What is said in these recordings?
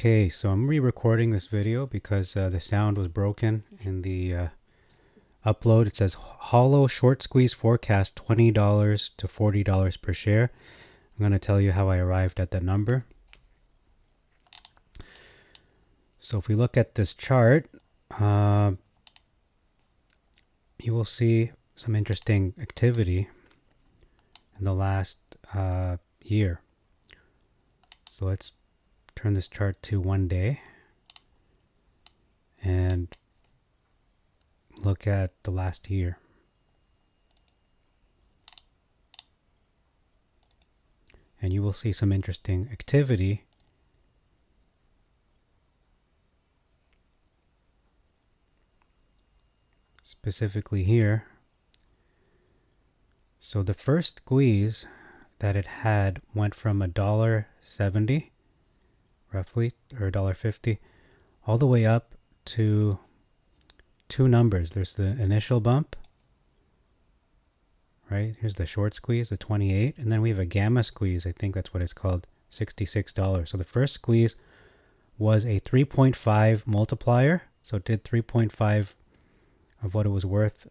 Okay, so I'm re-recording this video because the sound was broken in the upload. It says Holo short squeeze forecast $20 to $40 per share. I'm going to tell you how I arrived at that number. So if we look at this chart, you will see some interesting activity in the last year. So let's turn this chart to 1 day and look at the last year. And you will see some interesting activity specifically here. So the first squeeze that it had went from $1.70 roughly, or $1.50, all the way up to two numbers. There's the initial bump, right? Here's the short squeeze, the 28, and then we have a gamma squeeze. I think that's what it's called, $66. So the first squeeze was a 3.5 multiplier. So it did 3.5 of what it was worth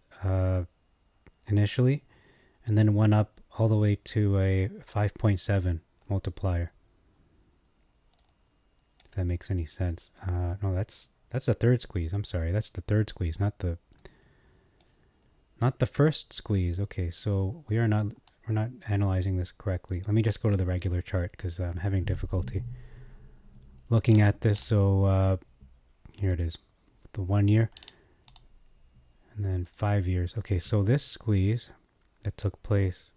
initially, and then went up all the way to a 5.7 multiplier. If that makes any sense. No, that's the third squeeze. I'm sorry, that's the third squeeze, not the first squeeze. Okay, so we're not analyzing this correctly. Let me just go to the regular chart because I'm having difficulty looking at this. So here it is, the 1 year, and then 5 years. Okay, so this squeeze that took place.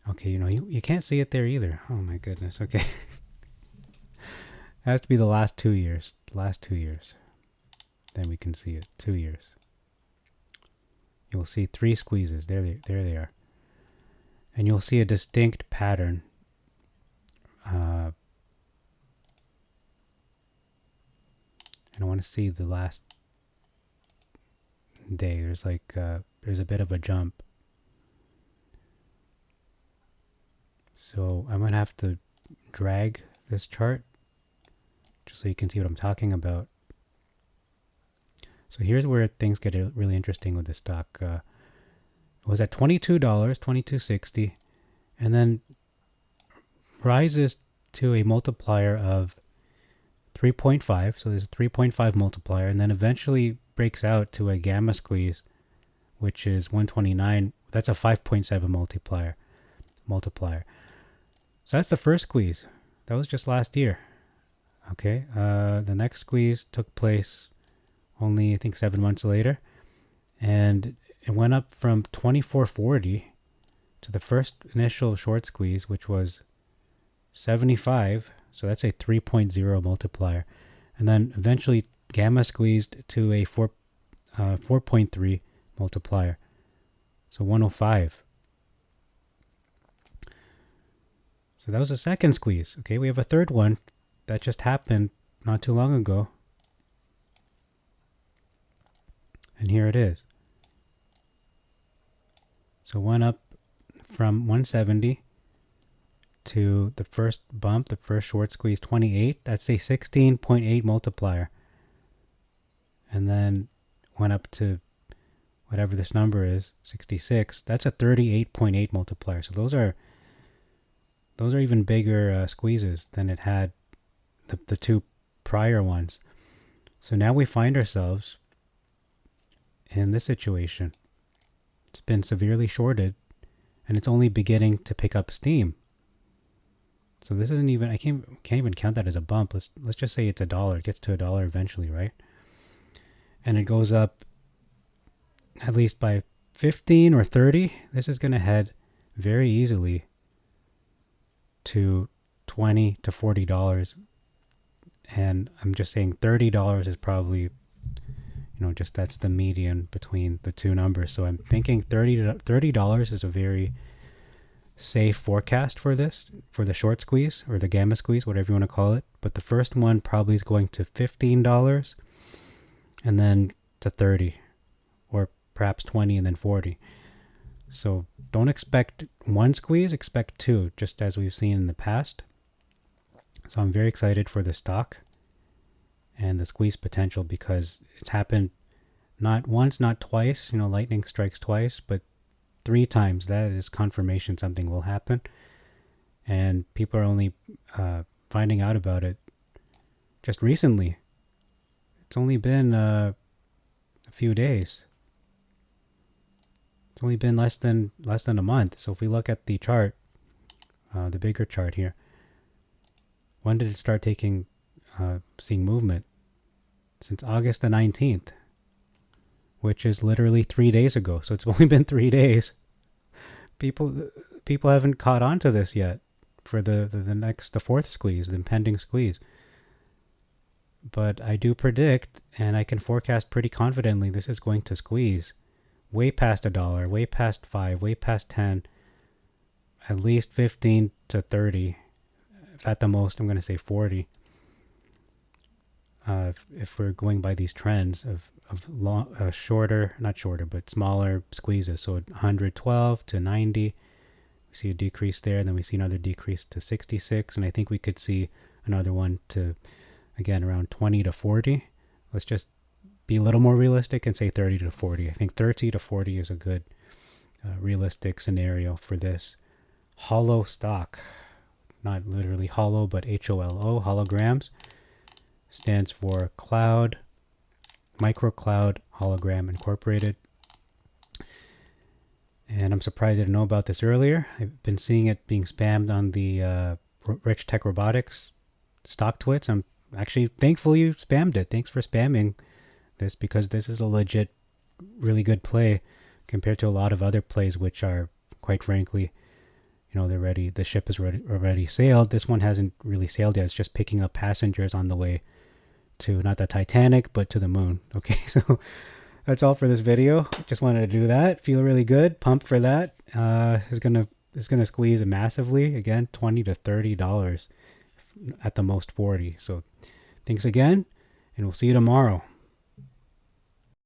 Okay, you can't see it there either. Oh my goodness. Okay. It has to be the last 2 years. Last 2 years. Then we can see it. 2 years. You'll see 3 squeezes. There they are. And you'll see a distinct pattern. And I want to see the last day. There's like there's a bit of a jump. So I'm going to have to drag this chart just so you can see what I'm talking about. So here's where things get really interesting with this stock. It was at $22, $22.60, and then rises to a multiplier of 3.5. So there's a 3.5 multiplier, and then eventually breaks out to a gamma squeeze, which is 129. That's a 5.7 multiplier. So that's the first squeeze. That was just last year. Okay, the next squeeze took place only, I think, 7 months later, and it went up from 24.40 to the first initial short squeeze, which was 75. So that's a 3.0 multiplier, and then eventually gamma squeezed to a 4.3 multiplier, so 105. So that was the second squeeze. Okay, we have a third one that just happened not too long ago. And here it is. So went up from 170 to the first bump, the first short squeeze, 28. That's a 16.8 multiplier. And then went up to whatever this number is, 66. That's a 38.8 multiplier. So those are even bigger squeezes than it had the two prior ones. So now we find ourselves in this situation. It's been severely shorted, and it's only beginning to pick up steam. So this isn't even, I can't even count that as a bump. Let's just say it's $1. It gets to $1 eventually, right? And it goes up at least by 15 or 30. This is going to head very easily to $20 to $40. And I'm just saying $30 is probably, just that's the median between the two numbers. So I'm thinking $30 is a very safe forecast for this, for the short squeeze or the gamma squeeze, whatever you want to call it. But the first one probably is going to $15 and then to 30, or perhaps 20 and then 40. So don't expect one squeeze, expect two, just as we've seen in the past. So I'm very excited for the stock and the squeeze potential, because it's happened not once, not twice. Lightning strikes twice, but 3 times. That is confirmation something will happen. And people are only finding out about it just recently. It's only been a few days. It's only been less than a month. So if we look at the chart, the bigger chart here, when did it start seeing movement? Since August the 19th, which is literally 3 days ago. So it's only been 3 days. People haven't caught on to this yet for the fourth squeeze, the impending squeeze. But I do predict, and I can forecast pretty confidently, this is going to squeeze way past $1, way past 5, way past 10, at least 15 to 30. If at the most, I'm going to say 40. If we're going by these trends of shorter, not shorter, but smaller squeezes. So 112 to 90, we see a decrease there. And then we see another decrease to 66. And I think we could see another one to, again, around 20 to 40. Let's just be a little more realistic and say 30 to 40. I think 30 to 40 is a good realistic scenario for this. Holo stock, not literally hollow, but HOLO, holograms, stands for Cloud, Micro Cloud Hologram Incorporated. And I'm surprised I didn't know about this earlier. I've been seeing it being spammed on the Rich Tech Robotics stock twits. I'm actually thankful you spammed it. Thanks for spamming this, because this is a legit, really good play compared to a lot of other plays, which are, quite frankly, they're ready. The ship is already sailed. This one hasn't really sailed yet. It's just picking up passengers on the way to not the Titanic, but to the moon. Okay, so that's all for this video. Just wanted to do that. Feel really good. Pumped for that. It's gonna squeeze massively. Again, $20 to $30, at the most 40. So thanks again, and we'll see you tomorrow.